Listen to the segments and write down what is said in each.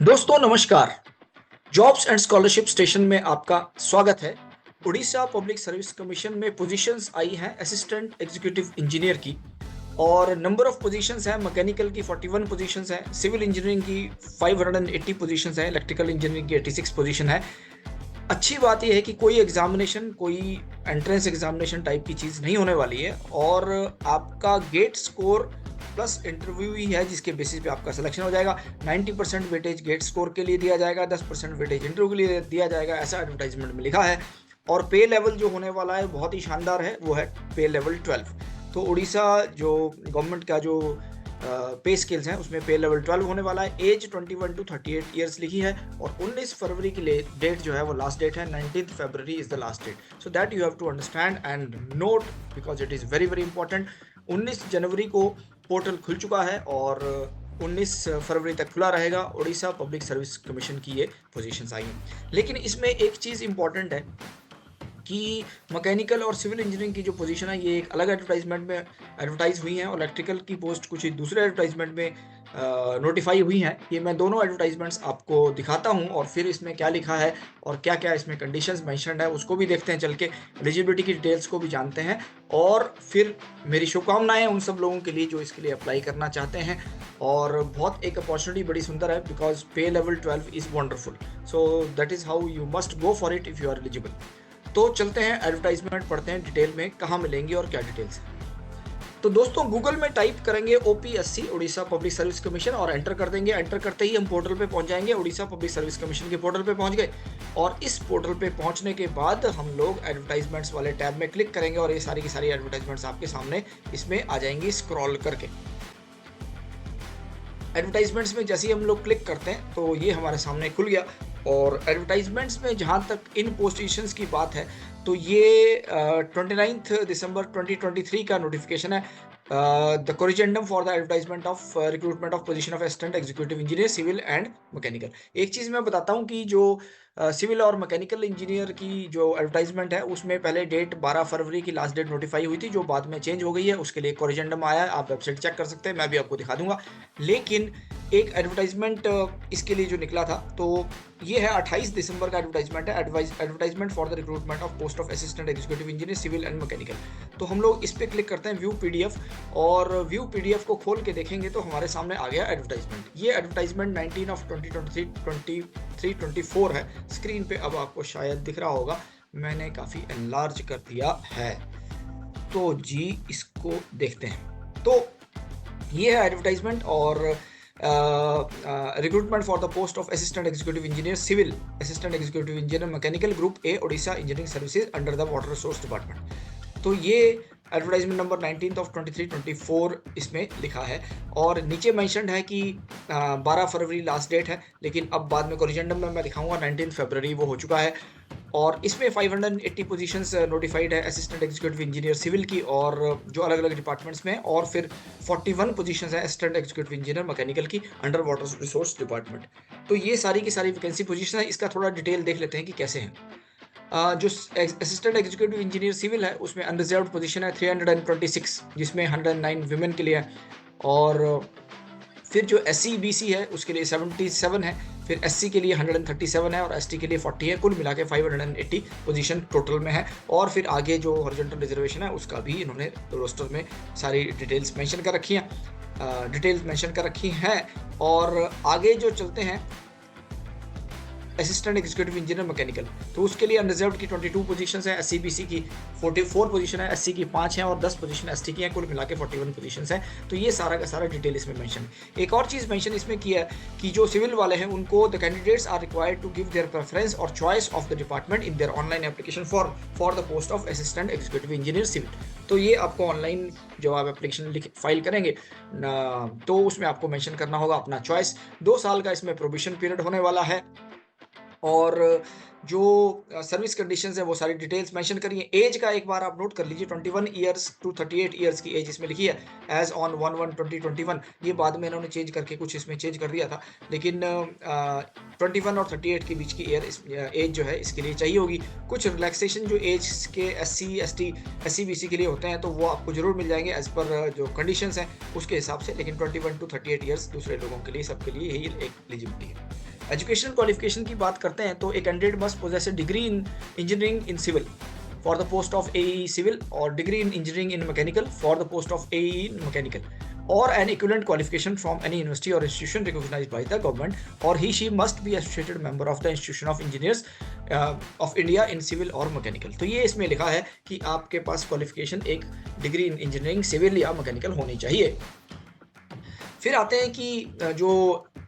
दोस्तों नमस्कार। Jobs and scholarship station में आपका स्वागत है। उड़ीसा पब्लिक सर्विस कमीशन में पोजीशंस आई हैं असिस्टेंट एग्जीक्यूटिव इंजीनियर की और नंबर ऑफ पोजीशंस हैं मैकेनिकल की 41 पोजीशंस हैं, सिविल इंजीनियरिंग की 580 पोजीशंस हैं, इलेक्ट्रिकल इंजीनियरिंग की 86 पोजीशन है। अच्छी बात यह है कि कोई एग्जामिनेशन, कोई एंट्रेंस एग्जामिनेशन टाइप की चीज़ नहीं होने वाली है और आपका गेट स्कोर प्लस इंटरव्यू ही है जिसके बेसिस पे आपका सिलेक्शन हो जाएगा। 90% वेटेज गेट स्कोर के लिए दिया जाएगा, 10% वेटेज इंटरव्यू के लिए दिया जाएगा, ऐसा एडवर्टाइजमेंट में लिखा है। और पे लेवल जो होने वाला है बहुत ही शानदार है, वो है पे लेवल 12। तो उड़ीसा जो गवर्नमेंट का जो पे स्केल्स हैं उसमें पे लेवल 12 होने वाला है। एज 21 टू 38 ईयर्स लिखी है और 19 फरवरी के लिए डेट जो है वो लास्ट डेट है। 19th February is the last date, so that you have to understand and note because it is very very important. 19 जनवरी को पोर्टल खुल चुका है और 19 फरवरी तक खुला रहेगा। उड़ीसा पब्लिक सर्विस कमीशन की ये पोजीशंस आई हैं, लेकिन इसमें एक चीज़ इंपॉर्टेंट है कि मैकेनिकल और सिविल इंजीनियरिंग की जो पोजीशन है ये एक अलग एडवर्टाइजमेंट में एडवर्टाइज हुई हैं और इलेक्ट्रिकल की पोस्ट कुछ दूसरे एडवर्टाइजमेंट में नोटिफाई हुई हैं। ये मैं दोनों एडवर्टाइजमेंट्स आपको दिखाता हूं और फिर इसमें क्या लिखा है और क्या क्या इसमें कंडीशंस मेंशन्ड है उसको भी देखते हैं चल के, एलिजिबिलिटी की डिटेल्स को भी जानते हैं और फिर मेरी शुभकामनाएं उन सब लोगों के लिए जो इसके लिए अप्लाई करना चाहते हैं। और बहुत एक अपॉर्चुनिटी बड़ी सुंदर है because pay level 12 is wonderful, so that is how you must go for it if you are eligible. तो चलते हैं एडवर्टाइजमेंट पढ़ते हैं डिटेल में कहाँ मिलेंगी और क्या डिटेल्स है। तो दोस्तों गूगल में टाइप करेंगे OPSC Orissa public service commission और एंटर कर देंगे। एंटर करते ही हम पोर्टल पे पहुंच जाएंगे, उड़ीसा पब्लिक सर्विस कमीशन के पोर्टल पे पहुंच गए और इस पोर्टल पे पहुंचने के बाद हम लोग एडवर्टाइजमेंट्स वाले टैब में क्लिक करेंगे और ये सारी की सारी एडवर्टाइजमेंट्स आपके सामने इसमें आ जाएंगी स्क्रॉल करके। एडवर्टाइजमेंट्स में जैसे ही हम लोग क्लिक करते हैं तो ये हमारे सामने खुल गया और एडवर्टाइजमेंट्स में जहाँ तक इन पोजीशंस की बात है तो ये 29 दिसंबर 2023 का नोटिफिकेशन है। The corrigendum for the advertisement of recruitment of position of assistant executive engineer civil and mechanical. एक चीज़ मैं बताता हूँ कि जो सिविल और मैकेनिकल इंजीनियर की जो एडवर्टाइजमेंट है उसमें पहले डेट 12 फरवरी की लास्ट डेट नोटिफाई हुई थी जो बाद में चेंज हो गई है, उसके लिए कोरिजेंडम आया है, आप वेबसाइट चेक कर सकते हैं, मैं भी आपको दिखा दूंगा। लेकिन एक एडवर्टाइजमेंट इसके लिए जो निकला था तो ये है 28 दिसंबर का एडवर्टाइजमेंट है, advertisement for the recruitment of post of assistant executive engineer civil and mechanical. तो हम लोग इस पर क्लिक करते हैं व्यू पीडीएफ और व्यू पीडीएफ को खोल के देखेंगे तो हमारे सामने आ गया एडवर्टाइजमेंट। ये एडवर्टाइजमेंट 19 ऑफ 2023-24 है। स्क्रीन पे अब आपको शायद दिख रहा होगा, मैंने काफ़ी एनलार्ज कर दिया है तो जी इसको देखते हैं। तो ये है एडवर्टाइजमेंट और recruitment for the post of assistant executive engineer civil, assistant executive engineer mechanical group A Orissa engineering services under the water resource department. तो ये एडवर्टाइजमेंट नंबर 19 ऑफ 23-24 इसमें लिखा है और नीचे मेंशन्ड है कि 12 फरवरी लास्ट डेट है, लेकिन अब बाद में कोरिजेंडम में मैं दिखाऊंगा 19 फरवरी वो हो चुका है। और इसमें 580 पोजीशंस नोटिफाइड है असिस्टेंट एग्जीक्यूटिव इंजीनियर सिविल की और जो अलग अलग डिपार्टमेंट्स में, और फिर 41 पोजीशंस है असिस्टेंट एग्जीक्यूटिव इंजीनियर मैकेनिकल की अंडर वाटर रिसोर्स डिपार्टमेंट। तो ये सारी की सारी वैकेंसी पोजीशन है। इसका थोड़ा डिटेल देख लेते हैं कि कैसे हैं। जो असिस्टेंट एग्जीक्यूटिव इंजीनियर सिविल है उसमें अनरिजर्व्ड पोजीशन है 326 जिसमें 109 विमेन के लिए है और फिर जो SC BC है उसके लिए 77 है, फिर SC के लिए 137 है और ST के लिए 40 है। कुल मिला के 580 पोजीशन टोटल में है और फिर आगे जो हॉरिजॉन्टल रिजर्वेशन है उसका भी इन्होंने रोस्टर में सारी डिटेल्स मेंशन कर रखी हैं। और आगे जो चलते हैं असिस्टेंट एग्जीक्यूटिव इंजीनियर मैकेनिकल, तो उसके लिए अनरिजर्व्ड की 22 पोजीशंस हैं, SC BC की 44 पोजीशन है, SC की 5 हैं और 10 पोजीशन ST की हैं, कुल मिला के 41 पोजीशंस हैं। तो ये सारा का सारा डिटेल इसमें मेंशन है। एक और चीज़ मेंशन इसमें की है कि जो सिविल वाले हैं उनको the candidates are required to give their preference और choice of the department in their online application for the post of assistant executive engineer civil. तो ये आपको ऑनलाइन जब आप एप्लीकेशन फाइल करेंगे तो उसमें आपको मेंशन करना होगा अपना चॉइस। 2 साल का इसमें प्रोबेशन पीरियड होने वाला है और जो सर्विस कंडीशंस है वो सारी डिटेल्स मेंशन करिए। एज का एक बार आप नोट कर लीजिए, 21 ईयर्स टू 38 ईयर्स की एज इसमें लिखी है एज ऑन 1/1/2021। ये बाद में इन्होंने चेंज करके कुछ इसमें चेंज कर दिया था, लेकिन 21 और 38 के बीच की एज जो है इसके लिए चाहिए होगी। कुछ रिलैक्सेशन जो एज के SC ST SC BC के लिए होते हैं तो वो आपको जरूर मिल जाएंगे एज पर जो कंडीशंस हैं उसके हिसाब से, लेकिन 21 to 38 ईयर्स दूसरे लोगों के लिए सबके लिए यही एक एलिजिबिलिटी है। एजुकेशनल क्वालिफिकेशन की बात करते हैं तो a candidate must possess a degree in engineering in civil for the post of AE Civil or degree in engineering in mechanical for the post of AE in mechanical or an equivalent qualification from any university or institution recognized by the government or he she must be associated member of the institution of engineers of India in civil or mechanical। तो ये इसमें लिखा है कि आपके पास qualification एक degree in engineering civil या mechanical होनी चाहिए। फिर आते हैं कि जो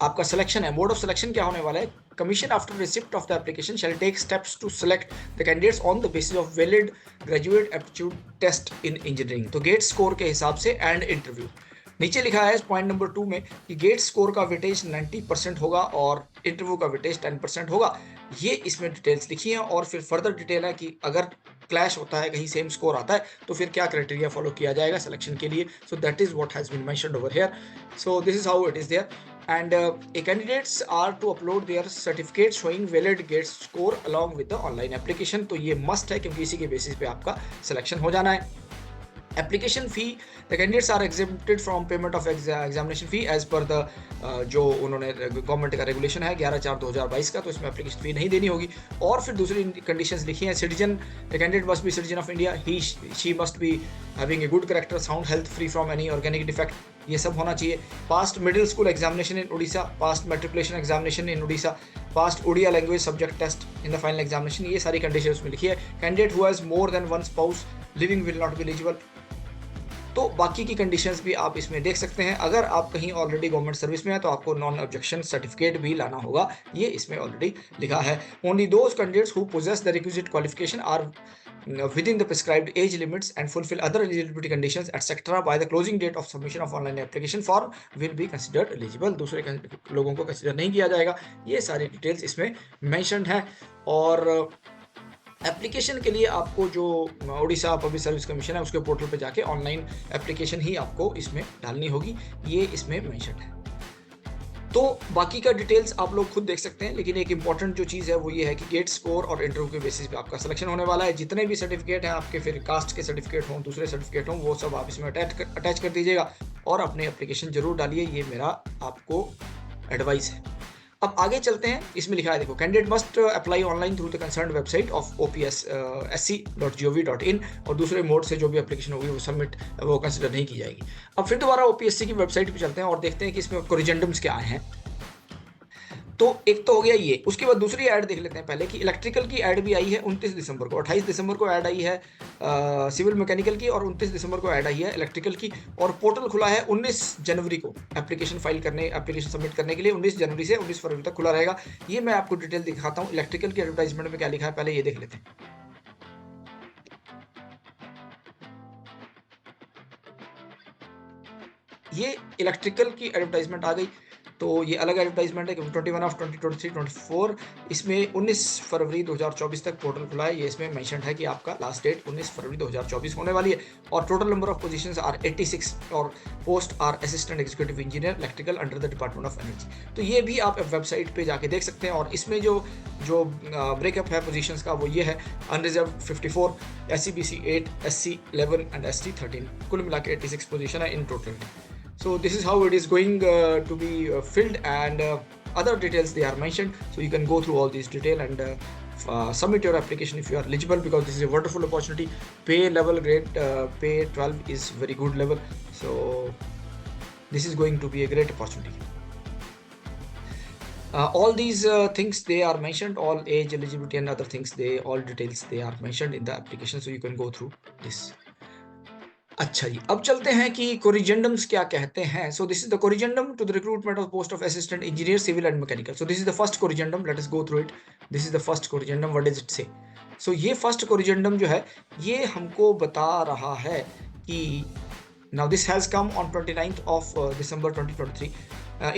आपका सिलेक्शन है, मोड ऑफ सिलेक्शन क्या होने वाला है। Commission after receipt of the application shall take steps to select the candidates on the basis of valid graduate aptitude test in engineering, तो गेट स्कोर के हिसाब से एंड इंटरव्यू। नीचे लिखा है पॉइंट नंबर 2 में कि गेट स्कोर का वेटेज 90% होगा और इंटरव्यू का वेटेज 10% होगा। ये इसमें डिटेल्स लिखी हैं और फिर फर्दर डिटेल है कि अगर क्लैश होता है, कहीं सेम स्कोर आता है, तो फिर क्या क्राइटेरिया फॉलो किया जाएगा सिलेक्शन के लिए। So that is what has been mentioned over here. So this is how it is there and candidates are to upload their certificate showing valid GATE score along with the online application। तो ये must है क्योंकि इसी के basis पे आपका selection हो जाना है। Application fee, the candidates are exempted from payment of examination fee as per the जो उन्होंने गवर्नमेंट का रेगुलेशन है 11/4/2022 का, तो इसमें एप्लीकेशन फी नहीं देनी होगी। और फिर दूसरी कंडीशंस लिखी हैं, citizen, the candidate must be citizen of India, he she must be having a good character, sound health, free from any organic defect, ये सब होना चाहिए। Passed middle school examination in Orissa, passed matriculation examination in Orissa, passed Oriya language subject test in the final examination, ये सारी condition उसमें लिखी है। Candidate who has more than one spouse living will not be eligible. तो बाकी की कंडीशंस भी आप इसमें देख सकते हैं। अगर आप कहीं ऑलरेडी गवर्नमेंट सर्विस में है तो आपको नॉन ऑब्जेक्शन सर्टिफिकेट भी लाना होगा, ये इसमें ऑलरेडी लिखा है। Only those candidates who possess the requisite qualification are within the prescribed age limits and fulfill other eligibility conditions etc by the closing date of submission of online application form will be considered eligible। दूसरे लोगों को consider नहीं किया जाएगा। ये सारी details इसमें mentioned है। और एप्लीकेशन के लिए आपको जो उड़ीसा पब्लिक सर्विस कमीशन है उसके पोर्टल पे जाके ऑनलाइन एप्लीकेशन ही आपको इसमें डालनी होगी, ये इसमें मेंशन है। तो बाकी का डिटेल्स आप लोग खुद देख सकते हैं, लेकिन एक इंपॉर्टेंट जो चीज़ है वो ये है कि गेट स्कोर और इंटरव्यू के बेसिस पे आपका सिलेक्शन होने वाला है। जितने भी सर्टिफिकेट हैं आपके, फिर कास्ट के सर्टिफिकेट हों, दूसरे सर्टिफिकेट हों, वो सब आप इसमें अटैच कर दीजिएगा और अपनी एप्लीकेशन जरूर डालिए, ये मेरा आपको एडवाइस है। अब आगे चलते हैं, इसमें लिखा है देखो, candidate must apply online through the concern website of opssc.gov.in और दूसरे मोड से जो भी एप्लीकेशन होगी वो सबमिट वो कंसिडर नहीं की जाएगी। अब फिर दोबारा OPSC की वेबसाइट पे चलते हैं और देखते हैं कि इसमें कोरिजेंडम्स क्या आए हैं। तो एक तो हो गया ये, उसके बाद दूसरी ऐड देख लेते हैं पहले कि इलेक्ट्रिकल की ऐड भी आई है 29 दिसंबर को, 28 दिसंबर को ऐड आई है सिविल मैकेनिकल की और 29 दिसंबर को ऐड आई है इलेक्ट्रिकल की। और पोर्टल खुला है 19 जनवरी को एप्लीकेशन सबमिट करने के लिए। 19 जनवरी से 19 फरवरी तक खुला रहेगा। ये मैं आपको डिटेल दिखाता हूँ। इलेक्ट्रिकल की एडवर्टाइजमेंट में क्या लिखा है पहले ये देख लेते हैं। ये इलेक्ट्रिकल की एडवर्टाइजमेंट आ गई, तो ये अलग एडवर्टाइजमेंट है कि 21 ऑफ 2023-24 इसमें 19 फरवरी 2024 तक पोर्टल खुला है। ये इसमें मेंशन है कि आपका लास्ट डेट 19 फरवरी 2024 होने वाली है। और total number of positions are 86 और post are assistant executive engineer electrical under the department of energy. तो ये भी आप वेबसाइट पे जाके देख सकते हैं। और इसमें जो ब्रेकअप है पोजीशंस का वो ये है, unreserved 54, SCBC 8, SC 11 and ST 13, कुल मिला के 86 पोजीशन है in total. So this is how it is going to be filled, and other details they are mentioned, so you can go through all these detail and submit your application if you are eligible, because this is a wonderful opportunity. Pay level grade pay 12 is very good level, so this is going to be a great opportunity. All these things they are mentioned, all age, eligibility and other things, all details they are mentioned in the application, so you can go through this. अच्छा जी, अब चलते हैं कि कोरिजेंडम्स क्या कहते हैं। So this is the corrigendum to the recruitment of post of assistant engineer civil and mechanical. So this is the first corrigendum, let us go through it. This is the first corrigendum, what does it say. सो ये first corrigendum जो है ये हमको बता रहा है कि now this has come on 29th of December 2023.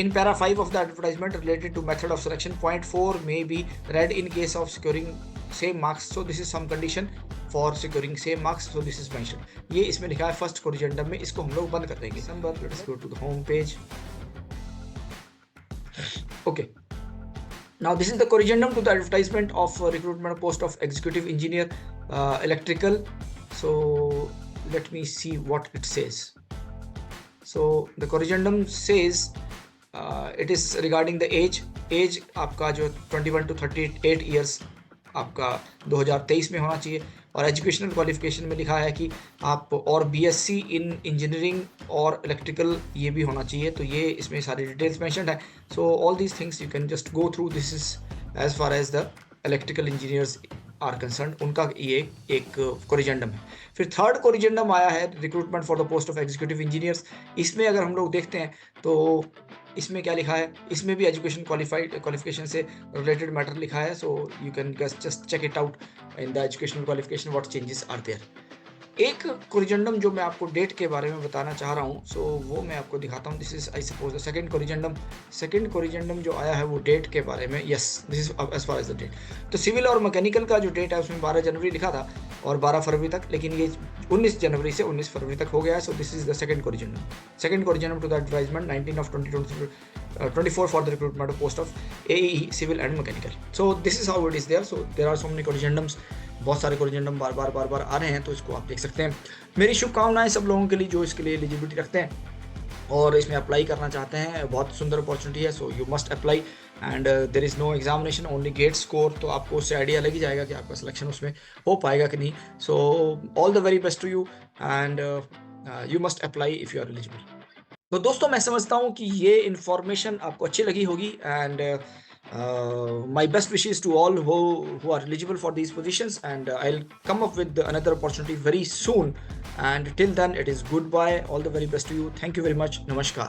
In para 5 of the advertisement related to method of selection, point 4 may be read in case of securing same marks. So this is some condition for securing same marks, so this is mentioned. ये इसमें लिखा है first corrigendum में, इसको हम लोग बंद कर देंगे। Let us go to the home page. Okay. Now this is the corrigendum to the advertisement of recruitment post of executive engineer electrical. So let me see what it says. So the corrigendum says it is regarding the age. Age आपका जो 21 to 38 years आपका 2023 में होना चाहिए। और educational qualification में लिखा है कि आप और बीएससी इन इंजीनियरिंग और इलेक्ट्रिकल ये भी होना चाहिए। तो ये इसमें सारी डिटेल्स मेंशन्ड है। So all these things you can just go through. This is as far as the electrical engineers are concern, उनका ये एक कोरिजेंडम है। फिर थर्ड कोरिजेंडम आया है recruitment for the post of executive engineers. इसमें अगर हम लोग देखते हैं तो इसमें क्या लिखा है, इसमें भी एजुकेशन क्वालिफिकेशन से रिलेटेड मैटर लिखा है। So you can just check it out in the educational qualification what changes are there. एक कोरिजेंडम जो मैं आपको डेट के बारे में बताना चाह रहा हूँ, सो वो मैं आपको दिखाता हूँ। This is I suppose the second corrigendum. Second corrigendum जो आया है वो डेट के बारे में, yes this is as far as the date. तो सिविल और मैकेनिकल का जो डेट है उसमें 12 जनवरी लिखा था और 12 फरवरी तक, लेकिन ये 19 जनवरी से 19 फरवरी तक हो गया है। So this is the second corrigendum. Second corrigendum to the advertisement 19 of 2024 for the recruitment of post of AE civil and mechanical. So this is how it is there. So there are so many corrigendums, बहुत सारे corrigendum बार बार आ रहे हैं, तो इसको आप देख सकते हैं। मेरी शुभकामनाएं सब लोगों के लिए जो इसके लिए एलिजिबिलिटी रखते हैं और इसमें अप्लाई करना चाहते हैं। बहुत सुंदर अपॉर्चुनिटी है। So you must apply and there is no examination, only GATE score. तो आपको उससे आइडिया लग ही जाएगा कि आपका सिलेक्शन उसमें हो पाएगा कि नहीं। So all the very best to you and you must apply if you are eligible. तो दोस्तों मैं समझता हूँ कि ये इन्फॉर्मेशन आपको अच्छी लगी होगी and my best wishes to all who are eligible for these positions, and I'll come up with another opportunity very soon, and till then it is goodbye, all the very best to you, thank you very much, namaskar.